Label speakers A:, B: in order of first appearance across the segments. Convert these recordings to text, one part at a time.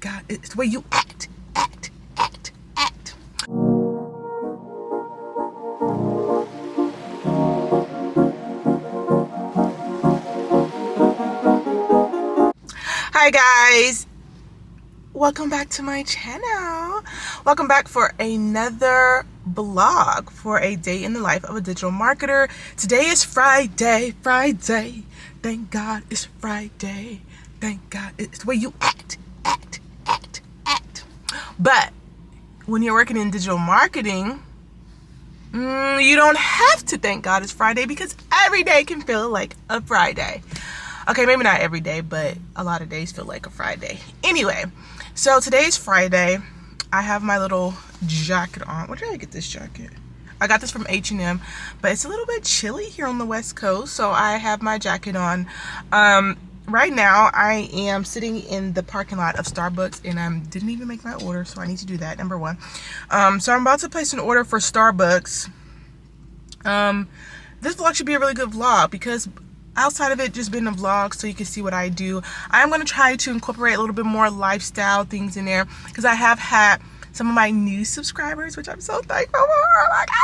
A: God, it's the way you act. Hi guys, welcome back to my channel. Welcome back for another vlog for a day in the life of a digital marketer. Today is Friday. Thank God it's Friday. Thank God it's the way you act. But when you're working in digital marketing, you don't have to thank God it's Friday, because every day can feel like a Friday. Okay, maybe not every day, but a lot of days feel like a Friday. Anyway, so today's Friday. I have my little jacket on. Where did I get this jacket? I got this from H&M, but it's a little bit chilly here on the West Coast, so I have my jacket on. Right now, I am sitting in the parking lot of Starbucks, and I didn't even make my order, so I need to do that, number one. So I'm about to place an order for Starbucks. This vlog should be a really good vlog, because outside of it just being a vlog so you can see what I do, I'm going to try to incorporate a little bit more lifestyle things in there, because I have had some of my new subscribers, which I'm so thankful for. Oh my God.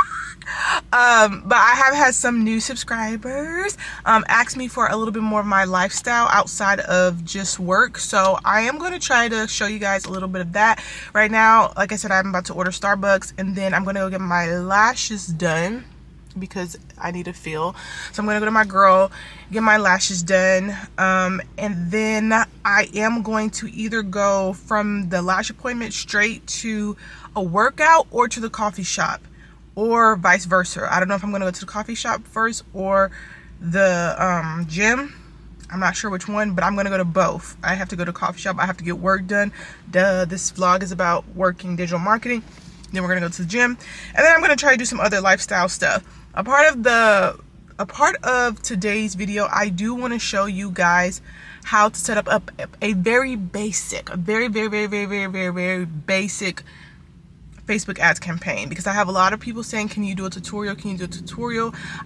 A: But I have had some new subscribers ask me for a little bit more of my lifestyle outside of just work. So I am going to try to show you guys a little bit of that. Right now, like I said, I'm about to order Starbucks, and then I'm going to go get my lashes done, because I need a feel. So I'm gonna go to my girl, get my lashes done, and then I am going to either go from the lash appointment straight to a workout or to the coffee shop, or vice versa. I don't know if I'm gonna go to the coffee shop first or the gym. I'm not sure which one, but I'm gonna go to both. I have to go to coffee shop. I have to get work done. Duh, this vlog is about working digital marketing. Then we're gonna go to the gym, and then I'm gonna try to do some other lifestyle stuff. A part of today's video, I do want to show you guys how to set up a very basic, very basic Facebook ads campaign, because I have a lot of people saying, can you do a tutorial?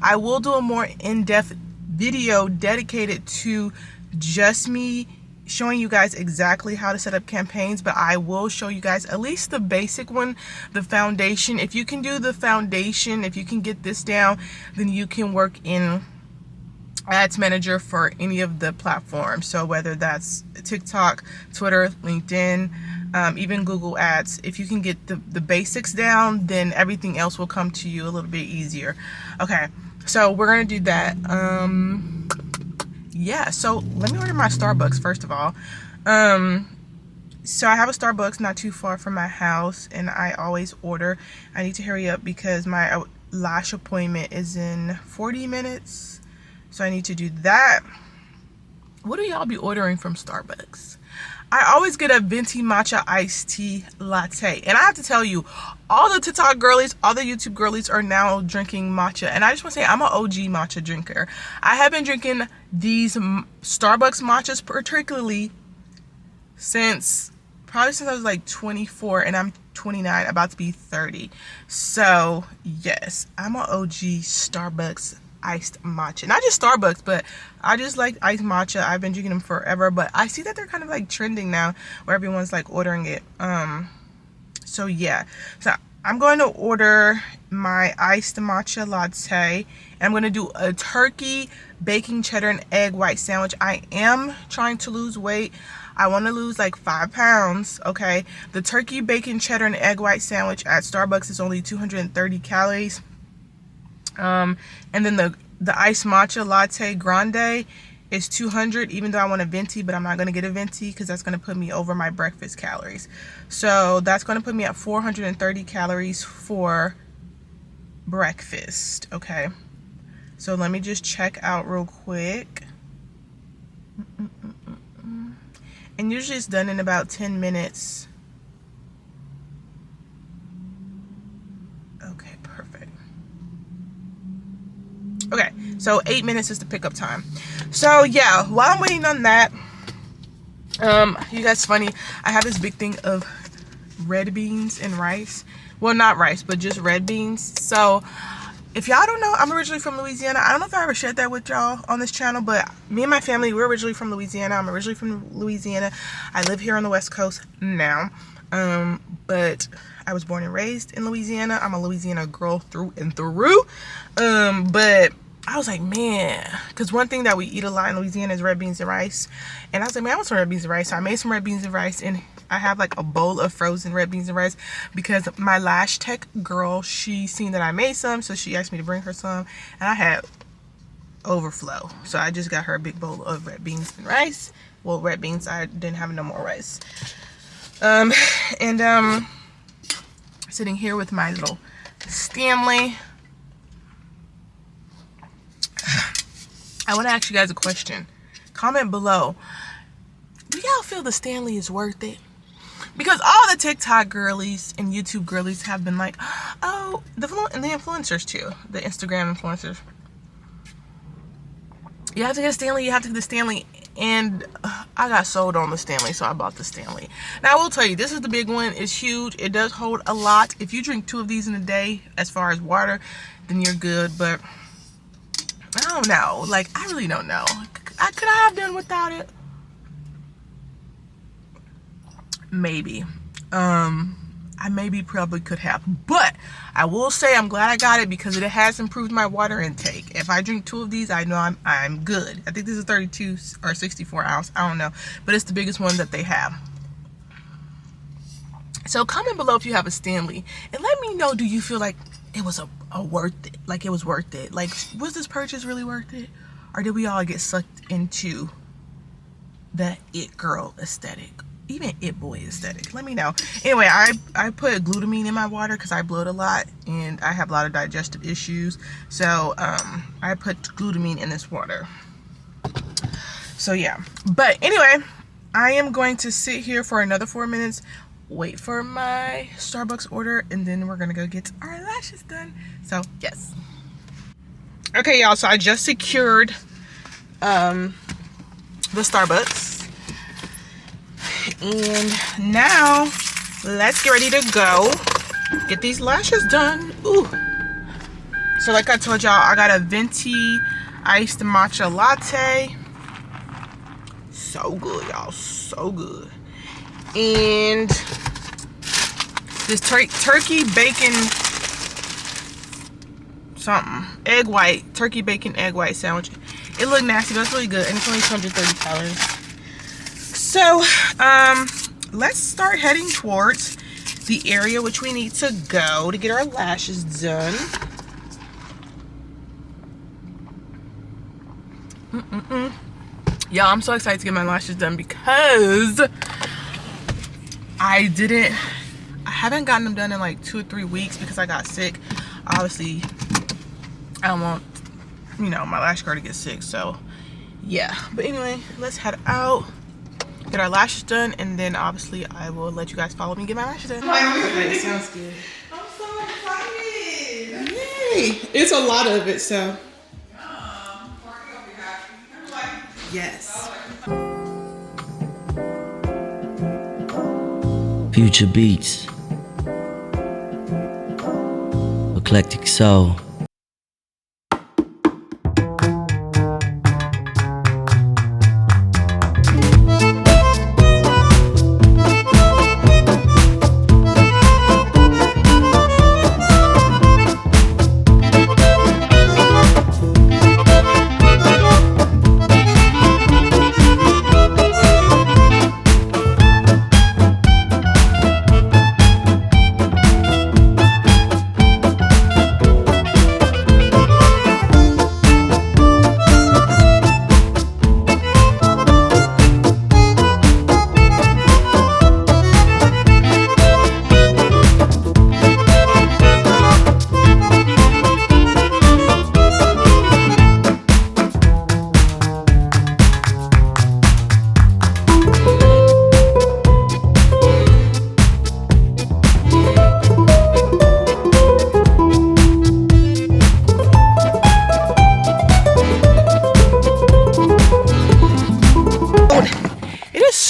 A: I will do a more in-depth video dedicated to just me showing you guys exactly how to set up campaigns, but I will show you guys at least the basic one, the foundation. If you can do the foundation, if you can get this down, then you can work in Ads Manager for any of the platforms. So whether that's TikTok, Twitter, LinkedIn, even Google Ads, if you can get the basics down, then everything else will come to you a little bit easier. Okay, so we're gonna do that. Yeah, so let me order my Starbucks first of all. So I have a Starbucks not too far from my house, and I always order. I need to hurry up because my lash appointment is in 40 minutes. So I need to do that. What do y'all be ordering from Starbucks? I always get a venti matcha iced tea latte. And I have to tell you, all the TikTok girlies, all the YouTube girlies are now drinking matcha. And I just want to say, I'm an OG matcha drinker. I have been drinking these Starbucks matchas particularly probably since I was like 24, and I'm 29, about to be 30. So yes, I'm an OG Starbucks iced matcha. Not just Starbucks, but I just like iced matcha. I've been drinking them forever, but I see that they're kind of like trending now, where everyone's like ordering it. So yeah, so I'm going to order my iced matcha latte, and I'm going to do a turkey bacon cheddar and egg white sandwich. I am trying to lose weight. I want to lose like 5 pounds. Okay, the turkey bacon cheddar and egg white sandwich at Starbucks is only 230 calories. And then the iced matcha latte grande is 200, even though I want a venti, but I'm not going to get a venti because that's going to put me over my breakfast calories. So that's going to put me at 430 calories for breakfast. Okay, so let me just check out real quick. And usually it's done in about 10 minutes. Okay, perfect. Okay, so 8 minutes is the pickup time. So yeah, while I'm waiting on that, you guys, funny, I have this big thing of red beans and rice. Well, not rice, but just red beans. So if y'all don't know, I'm originally from Louisiana. I don't know if I ever shared that with y'all on this channel, but me and my family, we're originally from Louisiana. I'm originally from Louisiana. I live here on the West Coast now, but I was born and raised in Louisiana. I'm a Louisiana girl through and through. But I was like, man, because one thing that we eat a lot in Louisiana is red beans and rice. And I was like, man, I want some red beans and rice. So I made some red beans and rice, and I have like a bowl of frozen red beans and rice because my lash tech girl, she seen that I made some, so she asked me to bring her some, and I had overflow. So I just got her a big bowl of red beans and rice. Well, red beans, I didn't have no more rice. Sitting here with my little Stanley. I want to ask you guys a question. Comment below. Do y'all feel the Stanley is worth it? Because all the TikTok girlies and YouTube girlies have been like, oh, and the influencers too, the Instagram influencers. You have to get a Stanley, you have to get the Stanley. And I got sold on the Stanley, so I bought the Stanley. Now, I will tell you, this is the big one. It's huge. It does hold a lot. If you drink 2 of these in a day, as far as water, then you're good. But I don't know. Like, I really don't know. Could I have done without it? Maybe. I maybe probably could have, but I will say I'm glad I got it because it has improved my water intake. If I drink 2 of these, I know I'm good. I think this is 32 or 64 ounce. I don't know, but it's the biggest one that they have. So comment below if you have a Stanley and let me know, do you feel like it was a worth it? Like it was worth it? Like, was this purchase really worth it? Or did we all get sucked into the it girl aesthetic? Even it boy aesthetic? Let me know. Anyway, I put glutamine in my water because I bloat a lot and I have a lot of digestive issues. So I put glutamine in this water. So yeah. But anyway, I am going to sit here for another 4 minutes, wait for my Starbucks order, and then we're gonna go get our lashes done. So yes. Okay, y'all. So I just secured the Starbucks. And now let's get ready to go get these lashes done. Ooh. So like I told y'all, I got a venti iced matcha latte. So good, y'all, so good. And this turkey bacon something, egg white, turkey bacon egg white sandwich. It looked nasty, but it's really good, and it's only 230 calories. So, let's start heading towards the area which we need to go to get our lashes done. Y'all, I'm so excited to get my lashes done because I haven't gotten them done in like 2 or 3 weeks because I got sick. Obviously, I don't want, my lash girl to get sick, so yeah. But anyway, let's head out, get our lashes done, and then obviously I will let you guys follow me and get my lashes done. Okay, it sounds good. I'm so excited. Yay! It's a lot of it, so. Yes.
B: Future beats, eclectic soul.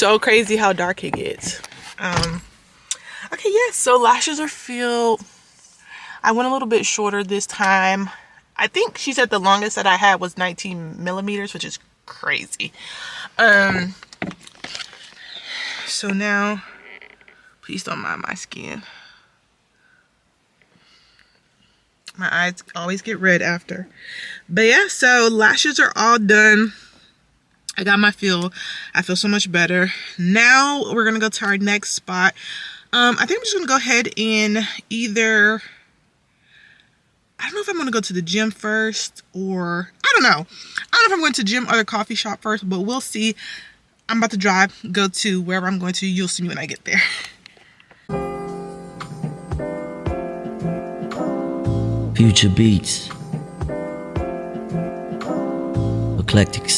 A: So crazy how dark it gets. Okay, yes, so lashes are filled. I went a little bit shorter this time. I think she said the longest that I had was 19 millimeters, which is crazy. So now, please don't mind my skin. My eyes always get red after. But yeah, so lashes are all done. I got my feel. I feel so much better. Now we're gonna go to our next spot. I think I'm just gonna go ahead and either, I don't know if I'm gonna go to the gym first, or I don't know. I don't know if I'm going to gym or the coffee shop first, but we'll see. I'm about to drive, go to wherever I'm going to. You'll see me when I get there.
B: Future beats. Eclectic.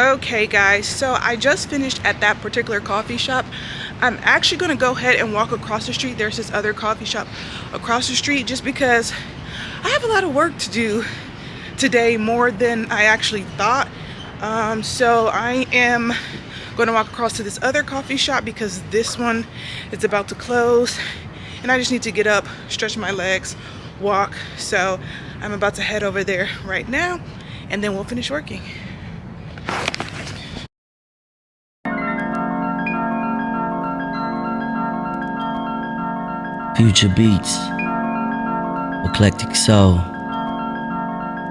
A: Okay guys, so I just finished at that particular coffee shop. I'm actually going to go ahead and walk across the street. There's this other coffee shop across the street just because I have a lot of work to do today, more than I actually thought. So I am going to walk across to this other coffee shop because this one is about to close and I just need to get up, stretch my legs, walk. So I'm about to head over there right now and then we'll finish working.
B: Future beats. Eclectic soul.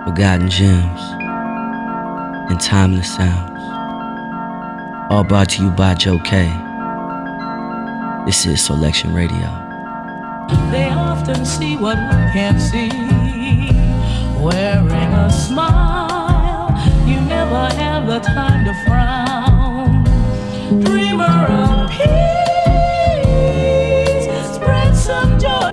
B: Forgotten gems. And timeless sounds. All brought to you by Joe K. This is Selection Radio.
C: They often see what we can't see. Wearing a smile, you never have the time to frown. Dreamer of peace, spread some joy.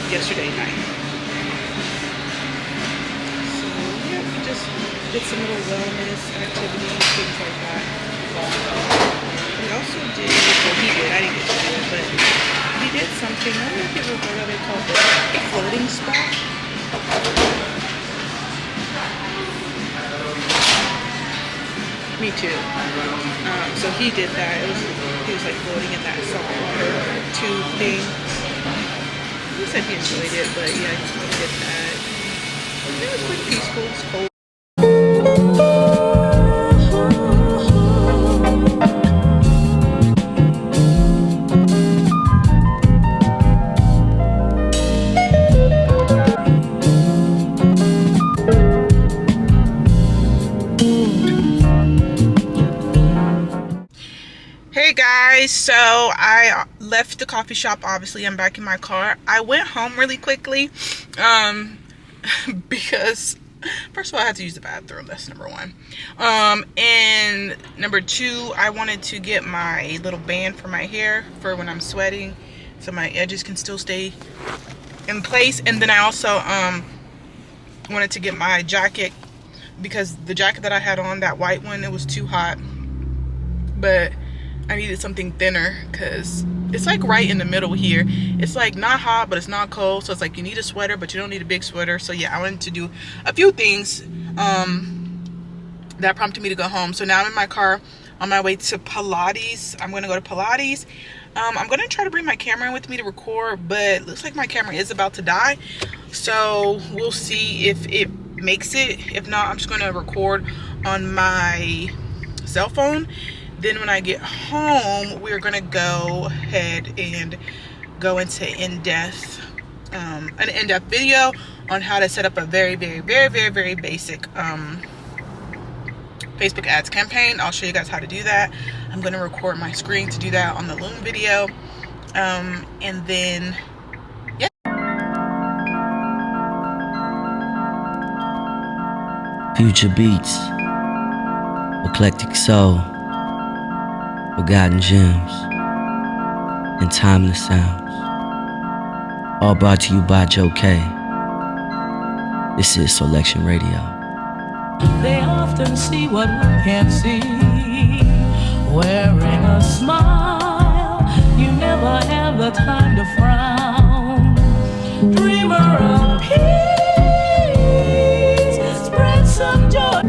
A: Yesterday night. So yeah, we just did some little wellness activities, things like that. We also did, well he did, I didn't get to do it, but he did something, I don't know if you ever heard of it, called the floating spa. Me too. So he did that. He was like floating in that saltwater tube thing. He said he enjoyed it, but yeah, he did that. It was pretty peaceful. It's cold. Hey guys, so I left the coffee shop. Obviously, I'm back in my car. I went home really quickly because first of all, I had to use the bathroom. That's number one. And number two, I wanted to get my little band for my hair for when I'm sweating, so my edges can still stay in place. And then I also wanted to get my jacket, because the jacket that I had on, that white one, it was too hot. But I needed something thinner because it's like right in the middle here. It's like not hot, but it's not cold. So it's like you need a sweater, but you don't need a big sweater. So yeah, I wanted to do a few things that prompted me to go home. So now I'm in my car on my way to Pilates. I'm going to go to Pilates. I'm going to try to bring my camera in with me to record, but it looks like my camera is about to die. So we'll see if it makes it. If not, I'm just going to record on my cell phone. Then when I get home, we're gonna go ahead and go into an in-depth video on how to set up a very basic Facebook ads campaign. I'll show you guys how to do that. I'm gonna record my screen to do that on the Loom video, and then yeah.
B: Future beats, eclectic soul, forgotten gems, and timeless sounds. All brought to you by Joe K. This is Selection Radio.
C: They often see what we can't see. Wearing a smile, you never have the time to frown. Dreamer of peace, spread some joy.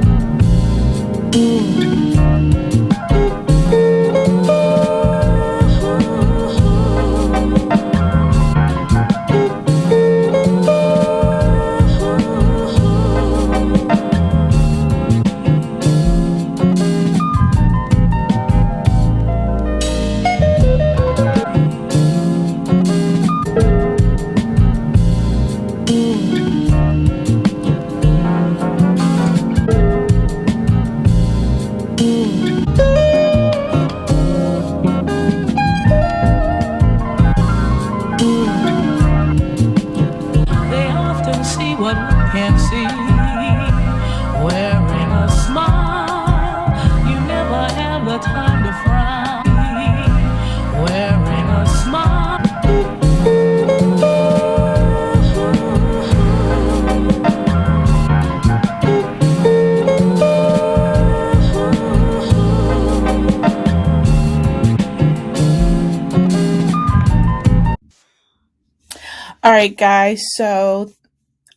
A: All right, guys, so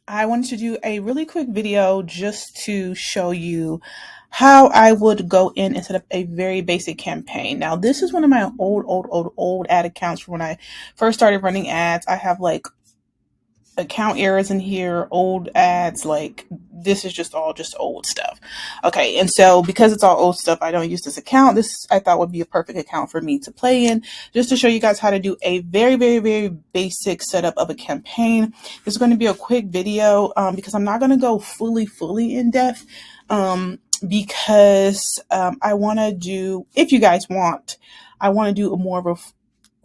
A: I wanted to do a really quick video just to show you how I would go in and set up a very basic campaign. Now, this is one of my old ad accounts from when I first started running ads. I have like account errors in here, old ads, like this is just all old stuff. Okay, and so because it's all old stuff, I don't use this account. This I thought would be a perfect account for me to play in, just to show you guys how to do a very basic setup of a campaign. This is going to be a quick video because I'm not going to go fully in depth because I want to do, if you guys want, I want to do a more of a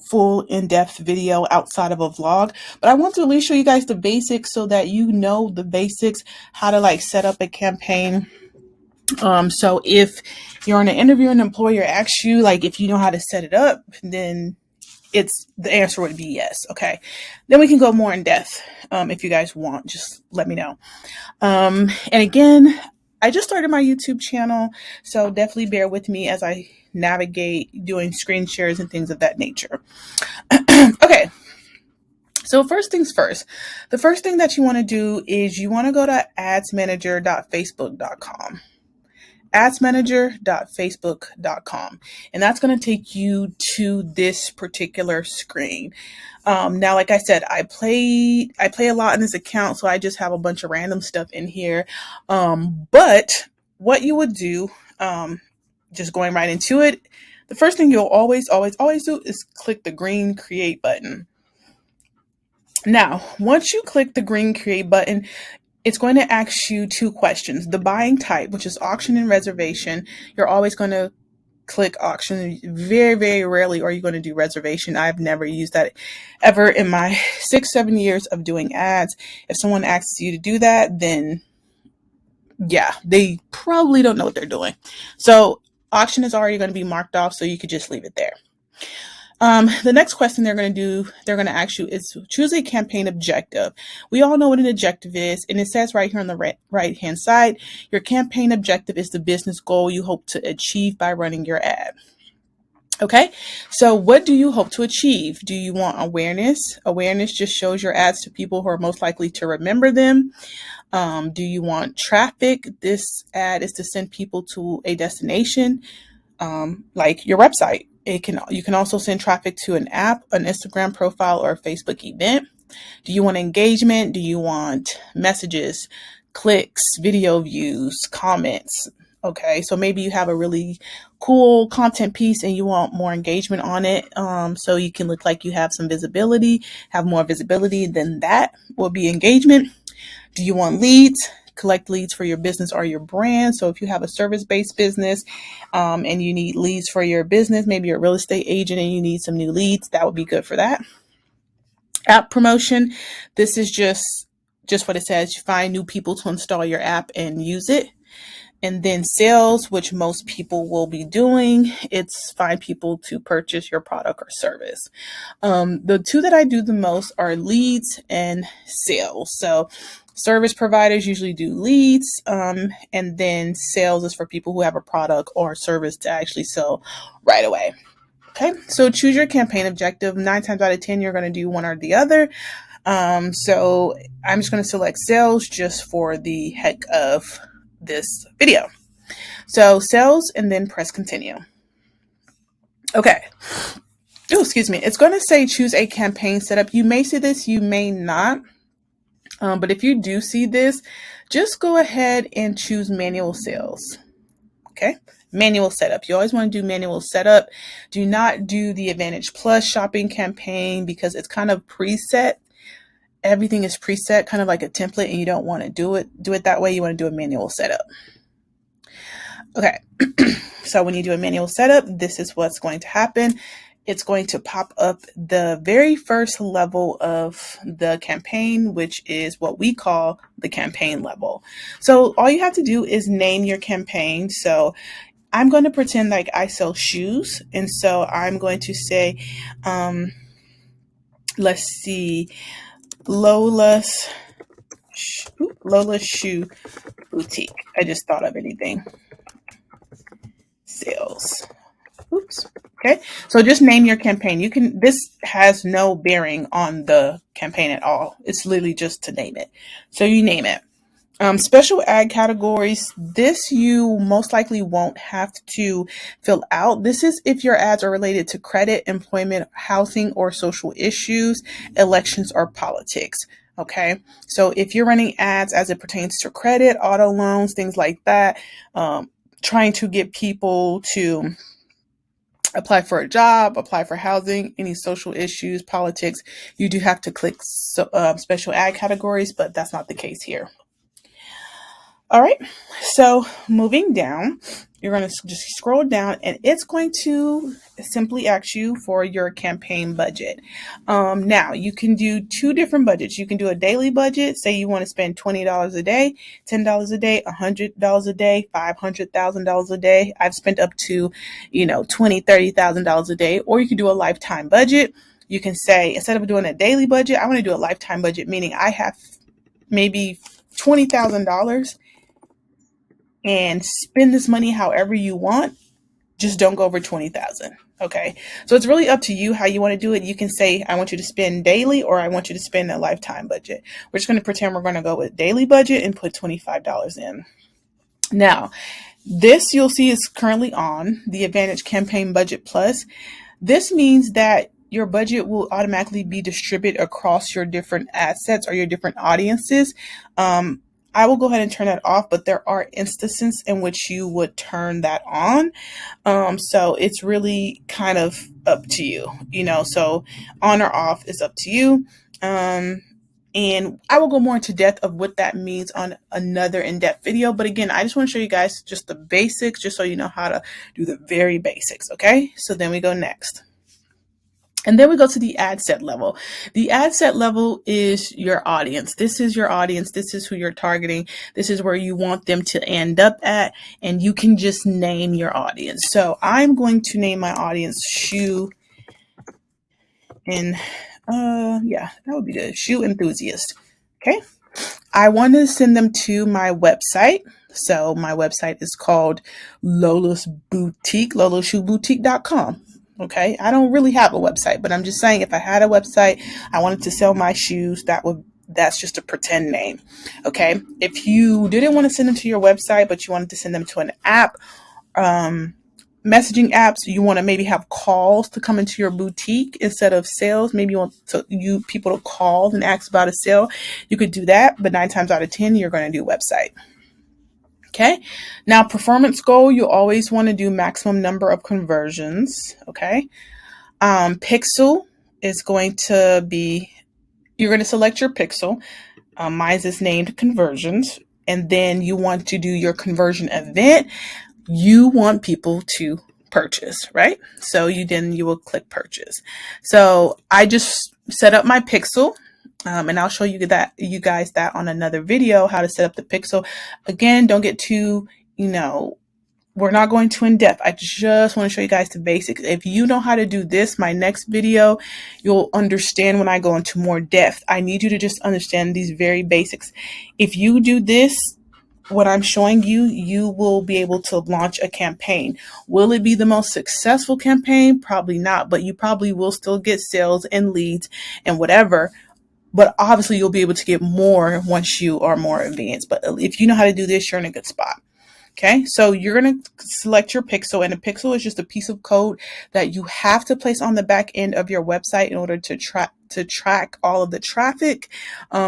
A: full in-depth video outside of a vlog, but I want to at least show you guys the basics so that you know the basics, how to like set up a campaign. So if you're in an interview and an employer asks you like if you know how to set it up, then the answer would be yes. Okay, then we can go more in depth. If you guys want, just let me know. And again, I just started my YouTube channel, so definitely bear with me as I navigate doing screen shares and things of that nature. Okay, so first things first. The first thing that you want to do is you want to go to adsmanager.facebook.com. adsmanager.facebook.com. And that's going to take you to this particular screen. Now, like I said, I play a lot in this account, so I just have a bunch of random stuff in here. But what you would do, just going right into it, the first thing you'll always do is click the green create button. Now, once you click the green create button, it's going to ask you two questions. The buying type, which is auction and reservation, you're always going to click auction. Very, very rarely are you going to do reservation. I've never used that ever in my 6-7 years of doing ads. If someone asks you to do that, then yeah, they probably don't know what they're doing. So auction is already going to be marked off, so you could just leave it there. The next question they're going to ask you is choose a campaign objective. We all know what an objective is, and it says right here on the right hand side, your campaign objective is the business goal you hope to achieve by running your ad. Okay, so what do you hope to achieve? Do you want awareness? Awareness just shows your ads to people who are most likely to remember them. Do you want traffic? This ad is to send people to a destination, like your website. You can also send traffic to an app, an Instagram profile, or a Facebook event. Do you want engagement? Do you want messages, clicks, video views, comments? Okay, so maybe you have a really cool content piece and you want more engagement on it, so you can look like you have some visibility, have more visibility, then that will be engagement. Do you want leads? Collect leads for your business or your brand. So if you have a service-based business and you need leads for your business, maybe you're a real estate agent and you need some new leads, that would be good for that. App promotion. This is just what it says. You find new people to install your app and use it. And then sales, which most people will be doing, it's find people to purchase your product or service. The two that I do the most are leads and sales. So service providers usually do leads, and then sales is for people who have a product or service to actually sell right away. Okay, so choose your campaign objective. 9 times out of 10, you're going to do one or the other. So I'm just going to select sales just for the heck of this video. So sales, and then press continue. Okay. Oh, excuse me. It's going to say choose a campaign setup. You may see this, you may not. But if you do see this, just go ahead and choose manual sales. Okay. Manual setup. You always want to do manual setup. Do not do the Advantage Plus shopping campaign because it's kind of preset. Everything is preset, kind of like a template, and you don't want to do it that way. You want to do a manual setup. Okay. So when you do a manual setup, this is what's going to happen. It's going to pop up the very first level of the campaign, which is what we call the campaign level. So all you have to do is name your campaign. So I'm going to pretend like I sell shoes. And so I'm going to say, let's see, Lola's Shoe Boutique. I just thought of anything. Sales. Oops. Okay. So just name your campaign. This has no bearing on the campaign at all. It's literally just to name it. So you name it. Special ad categories. This you most likely won't have to fill out. This is if your ads are related to credit, employment, housing, or social issues, elections, or politics. Okay. So if you're running ads as it pertains to credit, auto loans, things like that, trying to get people to apply for a job, apply for housing, any social issues, politics, you do have to click special ad categories, but that's not the case here. All right, so moving down, you're going to just scroll down and it's going to simply ask you for your campaign budget. Now, you can do 2 different budgets. You can do a daily budget. Say you want to spend $20 a day, $10 a day, $100 a day, $500,000 a day. I've spent up to, $20,000, $30,000 a day. Or you can do a lifetime budget. You can say, instead of doing a daily budget, I want to do a lifetime budget, meaning I have maybe $20,000 and spend this money however you want. Just don't go over 20,000. Okay. So it's really up to you how you want to do it. You can say, I want you to spend daily, or I want you to spend a lifetime budget. We're just going to pretend we're going to go with daily budget and put $25 in. Now, This you'll see is currently on the Advantage Campaign Budget Plus. This means that your budget will automatically be distributed across your different assets or your different audiences. I will go ahead and turn that off, but there are instances in which you would turn that on. So it's really kind of up to you, so on or off is up to you. And I will go more into depth of what that means on another in-depth video. But again, I just want to show you guys just the basics, just so you know how to do the very basics. Okay. So then we go next. And then we go to the ad set level. The ad set level is your audience. This is your audience. This is who you're targeting. This is where you want them to end up at. And you can just name your audience. So I'm going to name my audience shoe and that would be the shoe enthusiast. Okay. I want to send them to my website. So my website is called Lola's Boutique, lolashoeboutique.com. Okay. I don't really have a website, but I'm just saying if I had a website, I wanted to sell my shoes, that's just a pretend name. Okay. If you didn't want to send them to your website, but you wanted to send them to an app, messaging apps, you want to maybe have calls to come into your boutique instead of sales. Maybe you want people to call and ask about a sale. You could do that, but 9 times out of 10, you're going to do website. Okay. Now, performance goal, you always want to do maximum number of conversions. Okay. Pixel is going to be, you're going to select your pixel. Mine is named conversions. And then you want to do your conversion event. You want people to purchase, right? So you will click purchase. So I just set up my pixel, and I'll show you guys that on another video, how to set up the pixel. Again, don't get too, we're not going too in depth. I just want to show you guys the basics. If you know how to do this, my next video, you'll understand when I go into more depth. I need you to just understand these very basics. If you do this, what I'm showing you, you will be able to launch a campaign. Will it be the most successful campaign? Probably not, but you probably will still get sales and leads and whatever. But obviously you'll be able to get more once you are more advanced. But if you know how to do this, you're in a good spot. Okay, so you're going to select your pixel, and a pixel is just a piece of code that you have to place on the back end of your website in order to track all of the traffic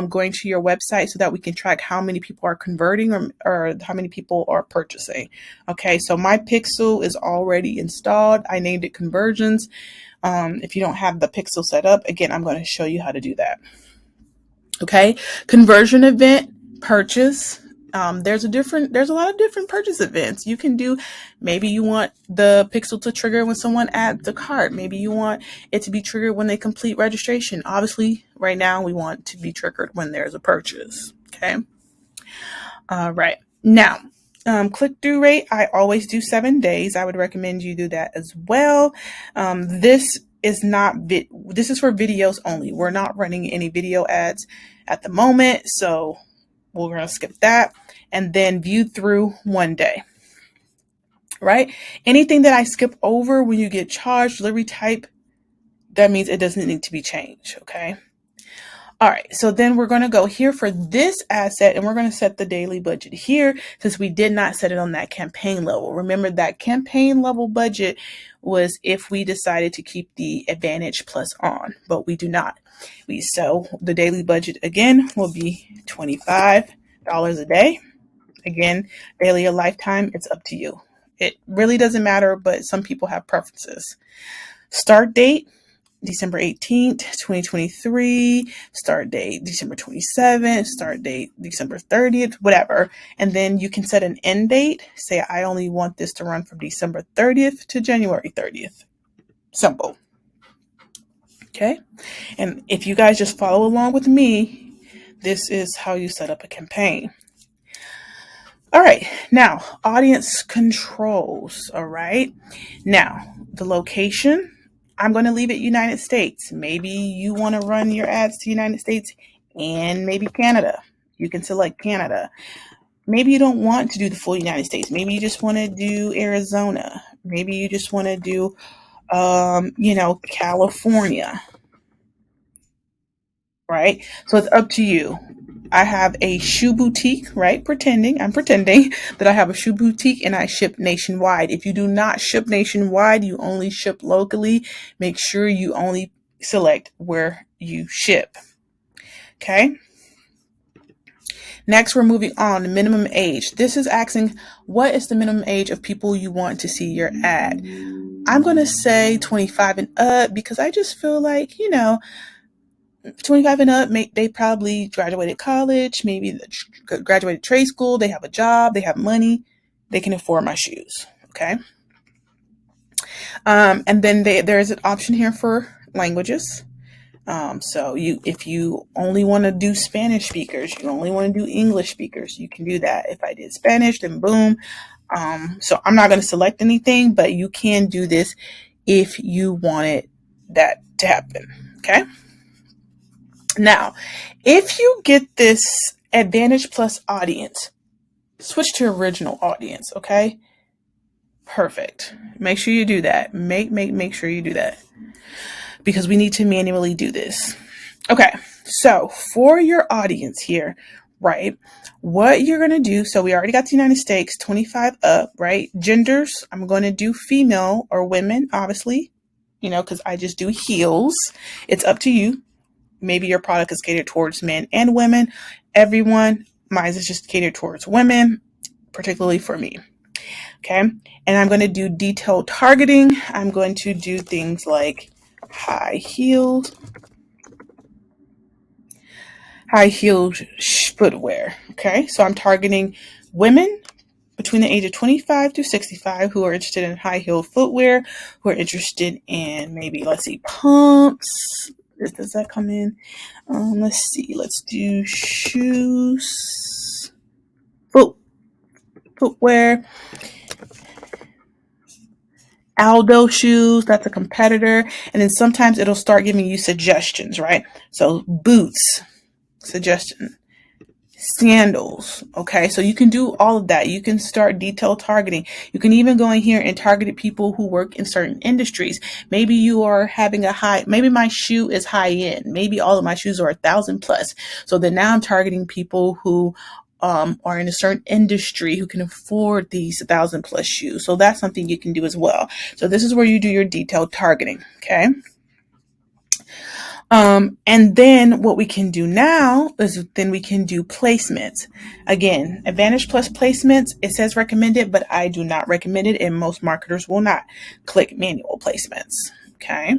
A: going to your website, so that we can track how many people are converting or how many people are purchasing. Okay, so my pixel is already installed. I named it conversions. If you don't have the pixel set up, again, I'm going to show you how to do that. Okay, conversion event, purchase. There's a lot of different purchase events you can do. Maybe you want the pixel to trigger when someone adds the cart. Maybe you want it to be triggered when they complete registration. Obviously, right now we want to be triggered when there's a purchase. Okay. All right. Now, click-through rate, I always do 7 days. I would recommend you do that as well. This is for videos only. We're not running any video ads at the moment, so we're going to skip that. And then view through 1 day, right? Anything that I skip over when you get charged, delivery type, that means it doesn't need to be changed. Okay. All right. So then we're going to go here for this asset, and we're going to set the daily budget here, since we did not set it on that campaign level. Remember, that campaign level budget was if we decided to keep the Advantage Plus on, but we do not. So the daily budget again will be $25 a day. Again, daily or lifetime, it's up to you. It really doesn't matter, but some people have preferences. Start date, December 18th, 2023, start date, December 27th, start date, December 30th, whatever. And then you can set an end date. Say, I only want this to run from December 30th to January 30th. Simple. Okay. And if you guys just follow along with me, this is how you set up a campaign. All right. Now, audience controls. All right. Now, the location, I'm going to leave it United States. Maybe you want to run your ads to United States and maybe Canada. You can select Canada. Maybe you don't want to do the full United States. Maybe you just want to do Arizona. Maybe you just want to do, California. Right? So it's up to you. I have a shoe boutique, right? I'm pretending that I have a shoe boutique and I ship nationwide. If you do not ship nationwide, you only ship locally. Make sure you only select where you ship. Okay. Next, we're moving on to minimum age. This is asking, what is the minimum age of people you want to see your ad? I'm going to say 25 and up because I just feel like, 25 and up, they probably graduated college, maybe graduated trade school, they have a job, they have money, they can afford my shoes. Okay. And then there's an option here for languages. So if you only want to do Spanish speakers, you only want to do English speakers, you can do that. If I did Spanish, then boom. So I'm not going to select anything, but you can do this if you wanted that to happen. Okay. Now, if you get this Advantage Plus audience, switch to original audience. Okay. Perfect. Make sure you do that. Make sure you do that because we need to manually do this. Okay. So for your audience here, right, what you're going to do. So we already got the United States, 25 up, right? Genders. I'm going to do female or women, obviously, because I just do heels. It's up to you. Maybe your product is catered towards men and women. Everyone, mine is just catered towards women, particularly for me. Okay. And I'm going to do detailed targeting. I'm going to do things like high heeled footwear. Okay. So I'm targeting women between the age of 25 to 65 who are interested in high heeled footwear, who are interested in maybe, let's see, pumps. Does that come in? Let's see. Let's do shoes, footwear. Aldo shoes, that's a competitor. And then sometimes it'll start giving you suggestions, right? So boots, suggestion. Sandals. Okay. So you can do all of that. You can start detailed targeting. You can even go in here and target people who work in certain industries. Maybe you are having maybe my shoe is high end. Maybe all of my shoes are 1,000 plus. So then now I'm targeting people who are in a certain industry who can afford these 1,000 plus shoes. So that's something you can do as well. So this is where you do your detailed targeting. Okay. And then what we can do now is then we can do placements. Again, Advantage Plus placements, it says recommended, but I do not recommend it. And most marketers will not click manual placements. Okay.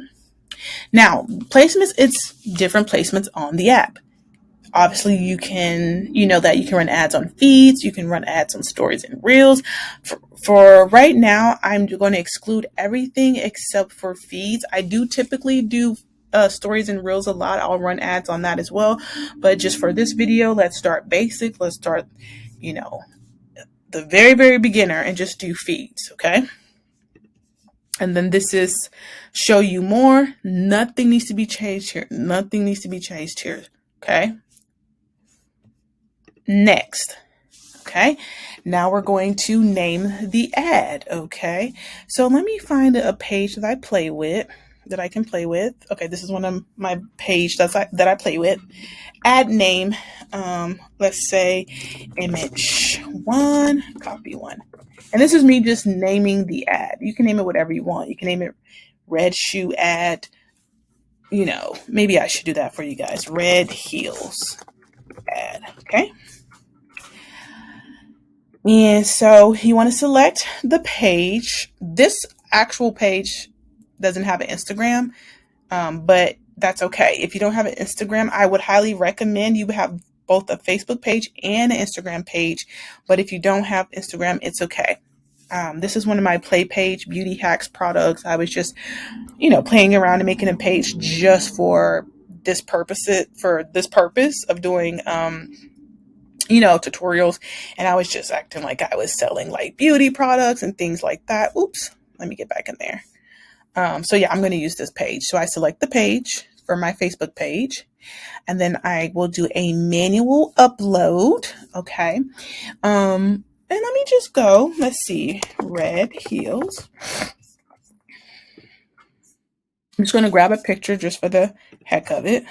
A: Now placements, it's different placements on the app. Obviously you can run ads on feeds. You can run ads on stories and reels. For right now, I'm going to exclude everything except for feeds. I do typically do stories and reels a lot. I'll run ads on that as well. But just for this video, let's start basic. Let's start, the very, very beginner and just do feeds. Okay. And then this is show you more. Nothing needs to be changed here. Nothing needs to be changed here. Okay. Next. Okay. Now we're going to name the ad. Okay. So let me find a page that I can play with. Okay. This is one of my pages that I play with. Ad name. Let's say image 1, copy 1. And this is me just naming the ad. You can name it whatever you want. You can name it red shoe ad. Maybe I should do that for you guys. Red heels ad. Okay. And so you want to select the page. This actual page doesn't have an Instagram, but that's okay. If you don't have an Instagram, I would highly recommend you have both a Facebook page and an Instagram page. But if you don't have Instagram, it's okay. This is one of my play page beauty hacks products. I was just, playing around and making a page just for this purpose of doing, tutorials. And I was just acting like I was selling like beauty products and things like that. Oops, let me get back in there. So yeah, I'm going to use this page. So I select the page for my Facebook page, and then I will do a manual upload. Okay. And let me just go, let's see, red heels. I'm just going to grab a picture just for the heck of it.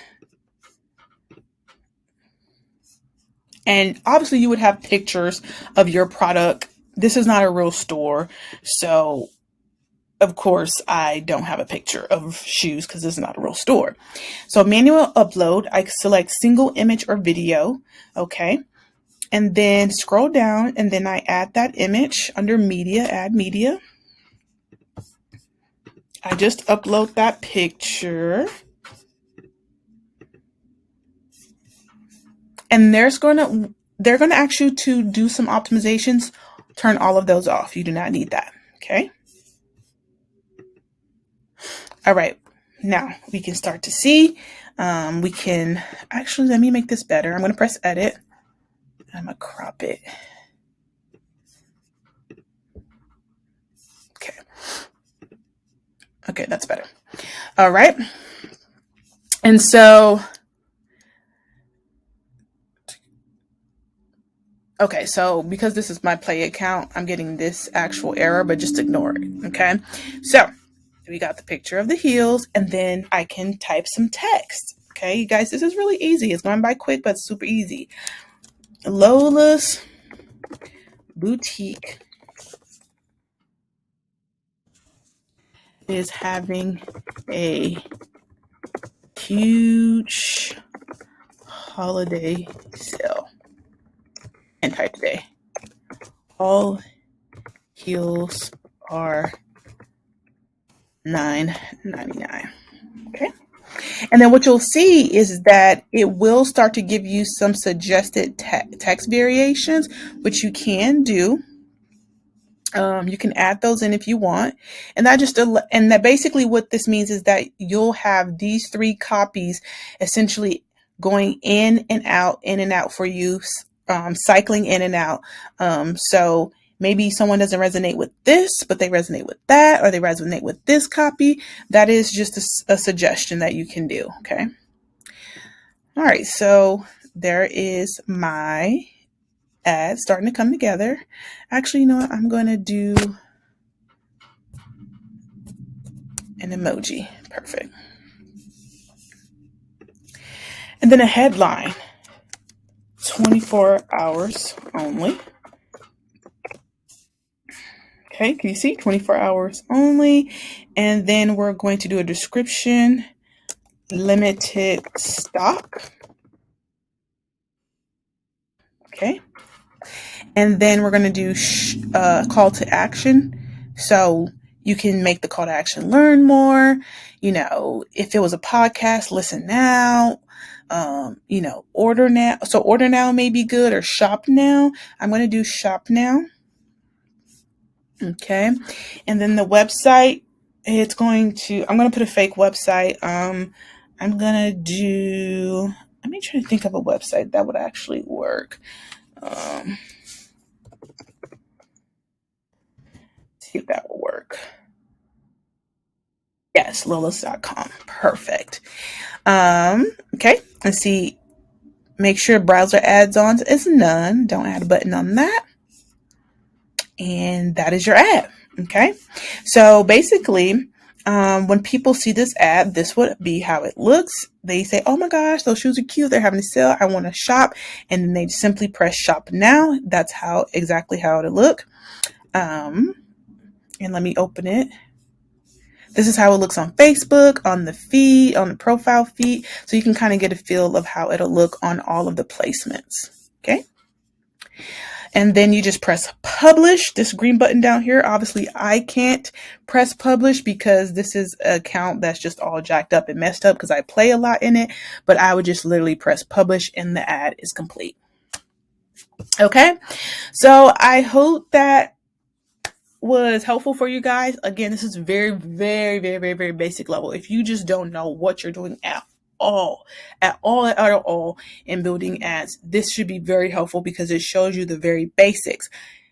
A: And obviously you would have pictures of your product. This is not a real store. So of course I don't have a picture of shoes because this is not a real store. So manual upload, I select single image or video. Okay. And then scroll down and then I add that image under media, add media. I just upload that picture. And they're going to ask you to do some optimizations. Turn all of those off. You do not need that. Okay. All right. Now we can start to see. We can actually, let me make this better. I'm going to press edit. I'm going to crop it. Okay. Okay, that's better. All right. And so, okay, so because this is my play account, I'm getting this actual error, but just ignore it. Okay. So we got the picture of the heels, and then I can type some text. Okay, you guys, this is really easy. It's going by quick, but it's super easy. Lola's Boutique is having a huge holiday sale. And type today. All heels are $9.99. Okay. And then what you'll see is that it will start to give you some suggested text variations, which you can do. You can add those in if you want. And that basically what this means is that you'll have these 3 copies essentially going in and out for you, cycling in and out. So maybe someone doesn't resonate with this, but they resonate with that, or they resonate with this copy. That is just a suggestion that you can do. Okay. All right. So there is my ad starting to come together. Actually, you know what? I'm going to do an emoji. Perfect. And then a headline, 24 hours only. Okay, can you see 24 hours only? And then we're going to do a description, limited stock. Okay. And then we're going to do call to action. So you can make the call to action, learn more. You know, if it was a podcast, listen now. You know, order now. So order now may be good, or shop now. I'm going to do shop now. Okay. And then the website, I'm going to put a fake website. I'm going to do, let me try to think of a website that would actually work. See if that will work. Yes, lolas.com. Perfect. Okay. Let's see. Make sure browser add-ons is none. Don't add a button on that. And that is your ad. Okay. So basically, when people see this ad, this would be how it looks. They say, oh my gosh, those shoes are cute. They're having a sale. I want to shop. And then they simply press shop now. That's exactly how it'll look. And let me open it. This is how it looks on Facebook, on the feed, on the profile feed. So you can kind of get a feel of how it'll look on all of the placements. Okay. And then you just press publish, this green button down here. Obviously, I can't press publish because this is an account that's just all jacked up and messed up because I play a lot in it. But I would just literally press publish and the ad is complete. Okay. So I hope that was helpful for you guys. Again, this is very, very, very, very, very basic level. If you just don't know what you're doing at all in building ads, this should be very helpful because it shows you the very basics.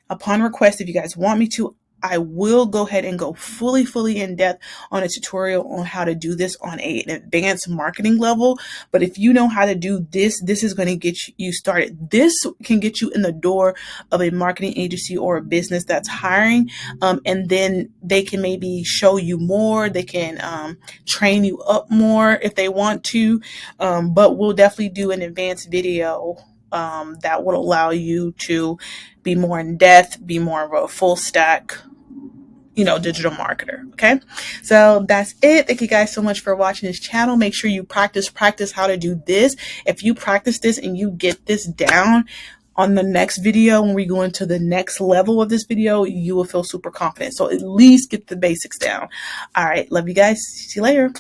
A: Upon request, if you guys want me to, I will go ahead and go fully in depth on a tutorial on how to do this on an advanced marketing level. But if you know how to do this, this is going to get you started. This can get you in the door of a marketing agency or a business that's hiring. And then they can maybe show you more. They can train you up more if they want to. But we'll definitely do an advanced video that will allow you to be more in depth, be more of a full stack, digital marketer. Okay. So that's it. Thank you guys so much for watching this channel. Make sure you practice how to do this. If you practice this and you get this down, on the next video, when we go into the next level of this video, you will feel super confident. So at least get the basics down. All right. Love you guys. See you later.